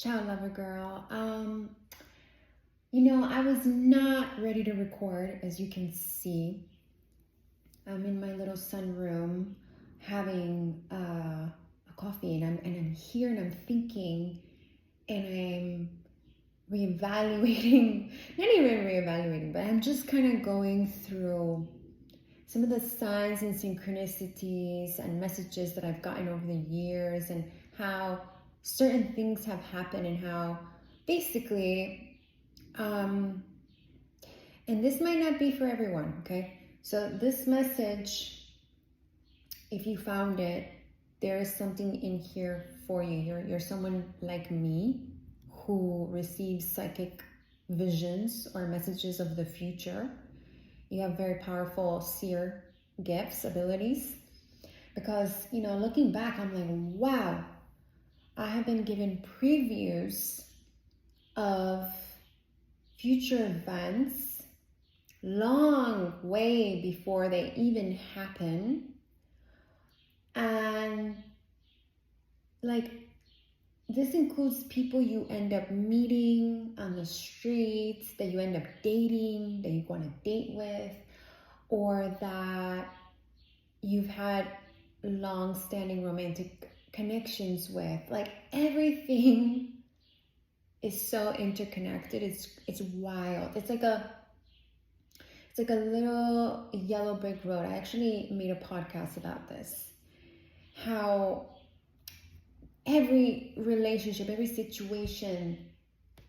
Ciao, lover girl. I was not ready to record, as you can see. I'm in my little sunroom having a coffee, and I'm here and I'm thinking, and I'm reevaluating. Not even reevaluating, but I'm just kind of going through some of the signs and synchronicities and messages that I've gotten over the years, and how certain things have happened, and how basically, and this might not be for everyone, okay? So this message, if you found it, there is something in here for you. You're someone like me who receives psychic visions or messages of the future. You have very powerful seer gifts, abilities. Because, looking back, I'm like, wow, I have been given previews of future events long way before they even happen. And this includes people you end up meeting on the streets, that you end up dating, that you go on a date with, or that you've had long-standing romantic connections with. Everything is so interconnected. It's wild. It's like a little yellow brick road. I actually made a podcast about this. How every relationship, every situation,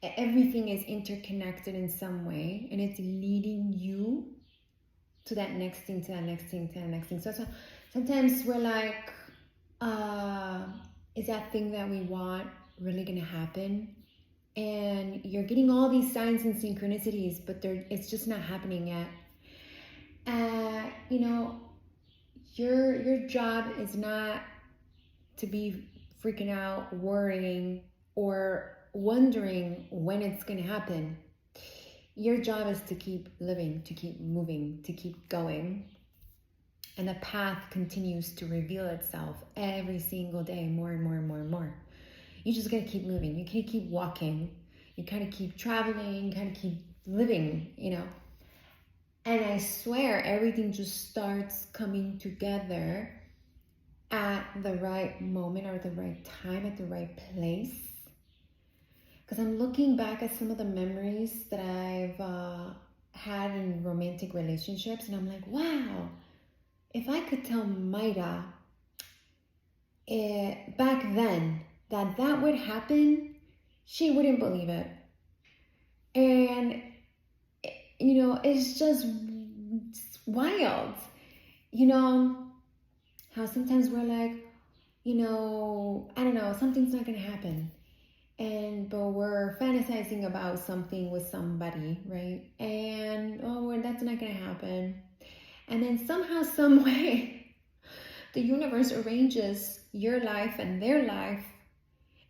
everything is interconnected in some way, and it's leading you to that next thing, to that next thing, to that next thing. So sometimes we're like, is that thing that we want really gonna happen? And you're getting all these signs and synchronicities, but it's just not happening yet. Your job is not to be freaking out, worrying, or wondering when it's gonna happen. Your job is to keep living, to keep moving, to keep going. And the path continues to reveal itself every single day, more and more and more and more. You just gotta keep moving. You can't keep walking. You kind of keep traveling, kind of keep living, And I swear everything just starts coming together at the right moment, or the right time, at the right place. Because I'm looking back at some of the memories that I've had in romantic relationships, and I'm like, wow, if I could tell Mayra back then that would happen, she wouldn't believe it. And, it's just wild. How sometimes we're like, I don't know, something's not going to happen. But we're fantasizing about something with somebody, right? And, that's not going to happen. And then somehow, some way, the universe arranges your life and their life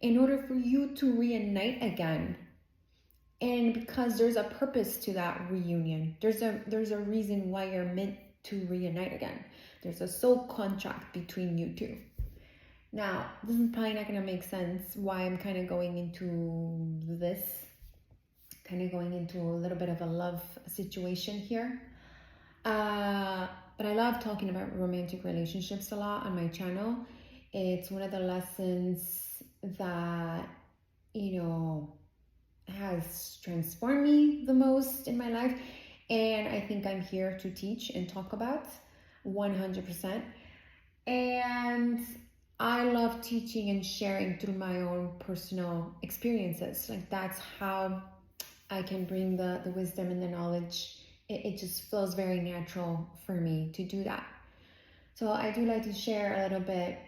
in order for you to reunite again. And because there's a purpose to that reunion, there's a reason why you're meant to reunite again. There's a soul contract between you two. Now, this is probably not going to make sense why I'm kind of going into this, kind of going into a little bit of a love situation here. But I love talking about romantic relationships a lot on my channel. It's one of the lessons that, has transformed me the most in my life. And I think I'm here to teach and talk about 100%. And I love teaching and sharing through my own personal experiences. That's how I can bring the wisdom and the knowledge. It just feels very natural for me to do that. So I do like to share a little bit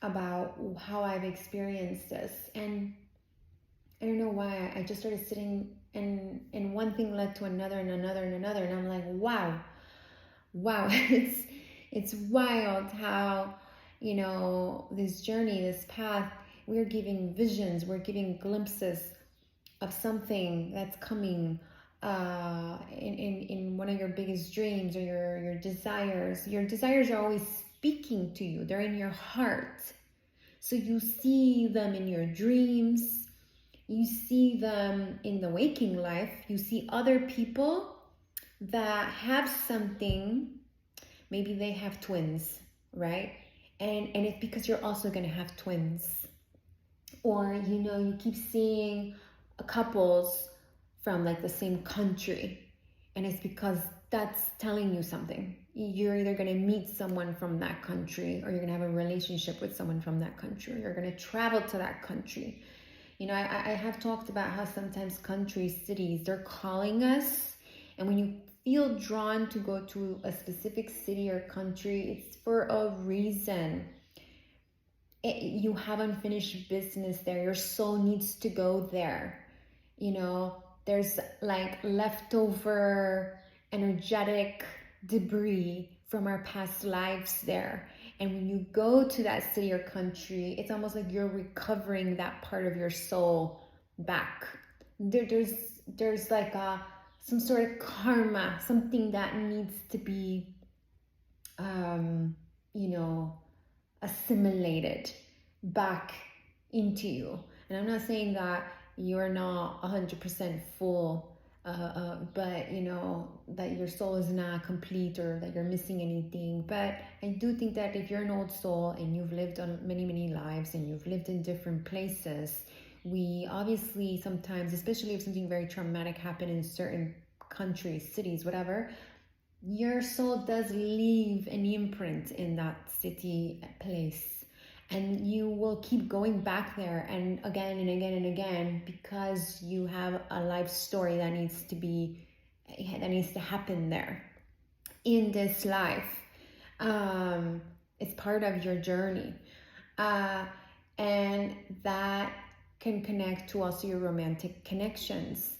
about how I've experienced this. And I don't know why, I just started sitting and one thing led to another and another and another. And I'm like, wow, it's wild how, this journey, this path, we're giving visions, we're giving glimpses of something that's coming in one of your biggest dreams, or your desires. Your desires are always speaking to you. They're in your heart. So you see them in your dreams. You see them in the waking life. You see other people that have something. Maybe they have twins, right? And it's because you're also going to have twins. Or, you keep seeing couples from like the same country, and it's because that's telling you something. You're either going to meet someone from that country, or you're going to have a relationship with someone from that country, or you're going to travel to that country. I have talked about how sometimes countries, cities, they're calling us, and when you feel drawn to go to a specific city or country, it's for a reason. You have unfinished business there. Your soul needs to go there. There's like leftover energetic debris from our past lives there. And when you go to that city or country, it's almost like you're recovering that part of your soul back. There's like some sort of karma, something that needs to be, assimilated back into you. And I'm not saying that you're not 100% full, but that your soul is not complete or that you're missing anything. But I do think that if you're an old soul and you've lived on many lives and you've lived in different places, we obviously sometimes, especially if something very traumatic happened in certain countries, cities, whatever, your soul does leave an imprint in that city, place, and you will keep going back there and again and again and again, because you have a life story that needs to happen there in this life. It's part of your journey, and that can connect to also your romantic connections.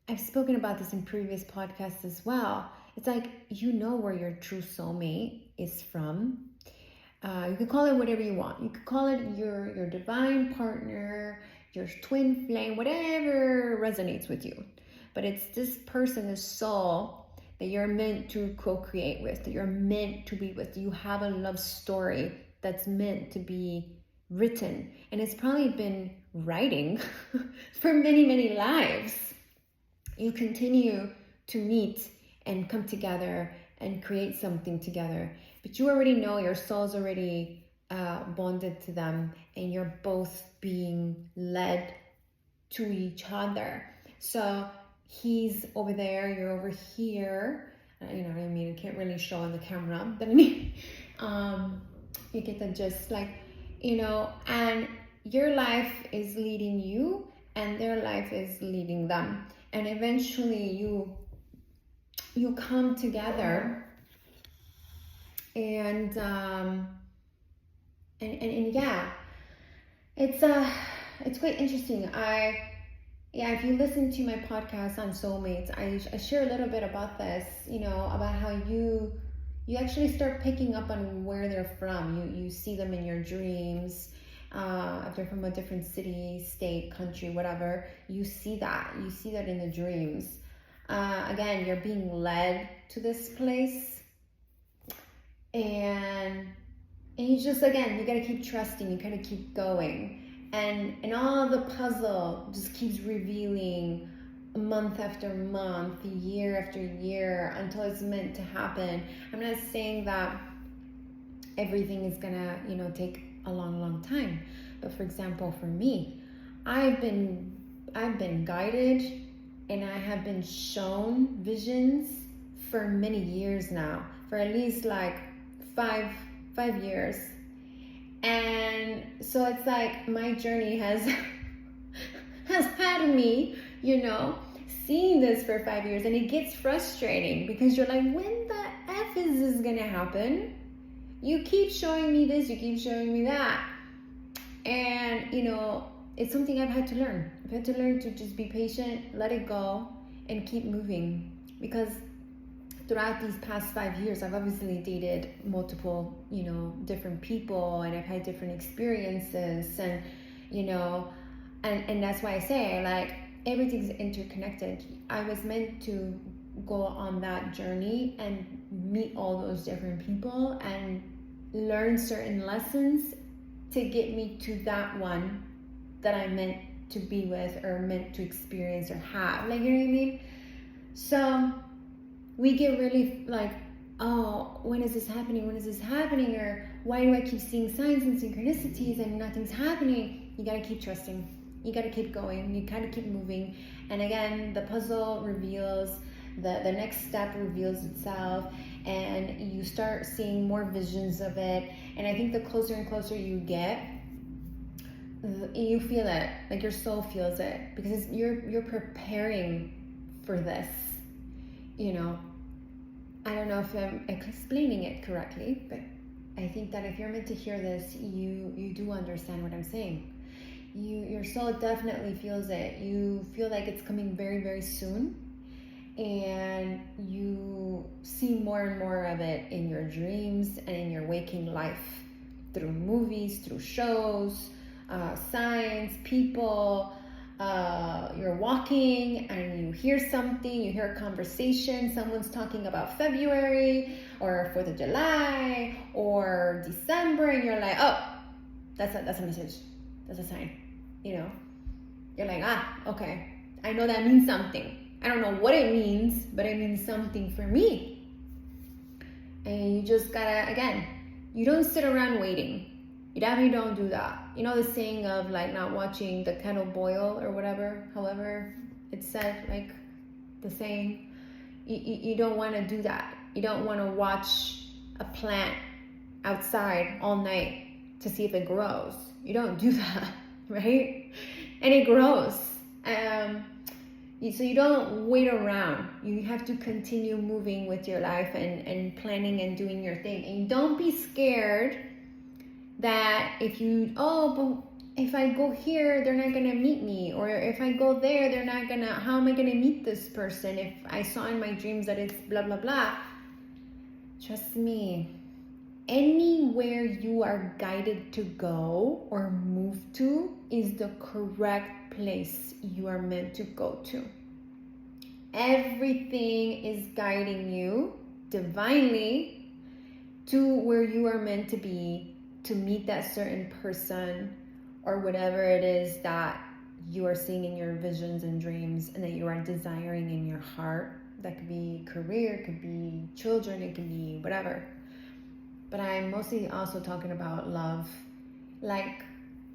I've spoken about this in previous podcasts as well. It's like, where your true soulmate is from. You could call it whatever you want. You could call it your divine partner, your twin flame, whatever resonates with you. But it's this person, this soul that you're meant to co-create with, that you're meant to be with. You have a love story that's meant to be written. And it's probably been writing for many lives. You continue to meet and come together and create something together. But you already know your soul's already bonded to them, and you're both being led to each other. So he's over there, you're over here. You know what I mean? I can't really show on the camera, but you get the gist, and your life is leading you, and their life is leading them. And eventually you come together, and yeah, it's quite interesting. If you listen to my podcast on soulmates, I share a little bit about this, about how you actually start picking up on where they're from. You see them in your dreams. If they're from a different city, state, country, whatever, you see that in the dreams. Again, you're being led to this place, and you just, again, you gotta keep trusting, you gotta keep going, and all the puzzle just keeps revealing month after month, year after year, until it's meant to happen. I'm not saying that everything is gonna, take a long time. But for example, for me, I've been guided, and I have been shown visions for many years now, for at least like five years. And so it's like my journey has had me, seeing this for 5 years, and it gets frustrating because you're like, when the F is this gonna happen? You keep showing me this, you keep showing me that. And, it's something I've had to learn. I've had to learn to just be patient, let it go, and keep moving. Because throughout these past 5 years, I've obviously dated multiple, different people, and I've had different experiences, and, and that's why I say, like, everything's interconnected. I was meant to go on that journey and meet all those different people and learn certain lessons to get me to that one that I'm meant to be with or meant to experience or have. Like, you know what I mean? So we get really like, oh, when is this happening? When is this happening? Or why do I keep seeing signs and synchronicities and nothing's happening? You gotta keep trusting. You gotta keep going. You gotta keep moving. And again, the puzzle reveals, the next step reveals itself, and you start seeing more visions of it. And I think the closer and closer you get, you feel it, like your soul feels it, because you're preparing for this, you know. I don't know if I'm explaining it correctly, but I think that if you're meant to hear this, you do understand what I'm saying. Your soul definitely feels it. You feel like it's coming very, very soon, and you see more and more of it in your dreams and in your waking life, through movies, through shows, signs, people. You're walking and you hear something, you hear a conversation, someone's talking about February or 4th of July or December, and you're like, oh, that's a message, that's a sign, you know. You're like, okay, I know that means something. I don't know what it means, but it means something for me. And you just gotta, again, you don't sit around waiting. You definitely don't do that. You know the saying of like not watching the kettle boil or whatever, however it's said, like the saying. You don't want to do that. You don't want to watch a plant outside all night to see if it grows. You don't do that, right? And it grows. So you don't wait around. You have to continue moving with your life and planning and doing your thing. And don't be scared that if I go here, they're not gonna meet me, or if I go there, they're not gonna, how am I gonna meet this person if I saw in my dreams that it's blah blah blah. Trust me, anywhere you are guided to go or move to is the correct place you are meant to go to. Everything is guiding you divinely to where you are meant to be, to meet that certain person or whatever it is that you are seeing in your visions and dreams and that you are desiring in your heart. That could be career, it could be children, it could be whatever. But I'm mostly also talking about love. Like,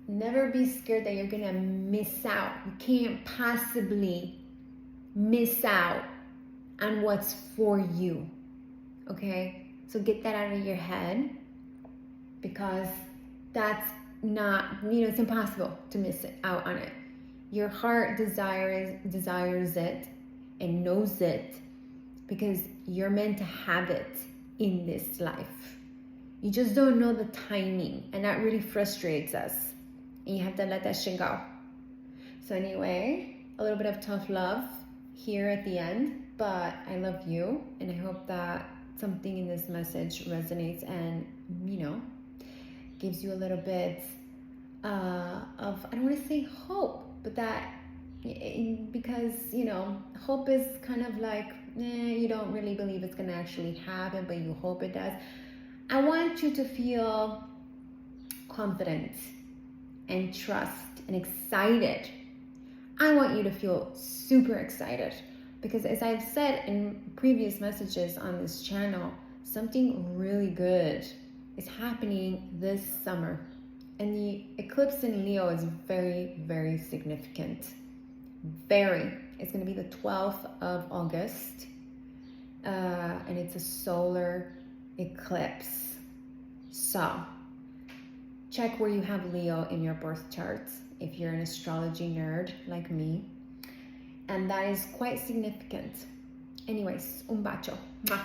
never be scared that you're gonna miss out. You can't possibly miss out on what's for you, okay? So get that out of your head, because that's not, it's impossible to miss out on it. Your heart desires it and knows it, because you're meant to have it in this life. You just don't know the timing, and that really frustrates us, and you have to let that shit go. So anyway, a little bit of tough love here at the end, but I love you, and I hope that something in this message resonates and, gives you a little bit of, I don't want to say hope, but that, because, hope is kind of like, you don't really believe it's going to actually happen, but you hope it does. I want you to feel confident and trust and excited. I want you to feel super excited, because as I've said in previous messages on this channel, something really good is happening this summer. And the eclipse in Leo is very, very significant. It's going to be the 12th of August. And it's a solar eclipse. So check where you have Leo in your birth charts if you're an astrology nerd like me. And that is quite significant. Anyways, un bacio. Mwah.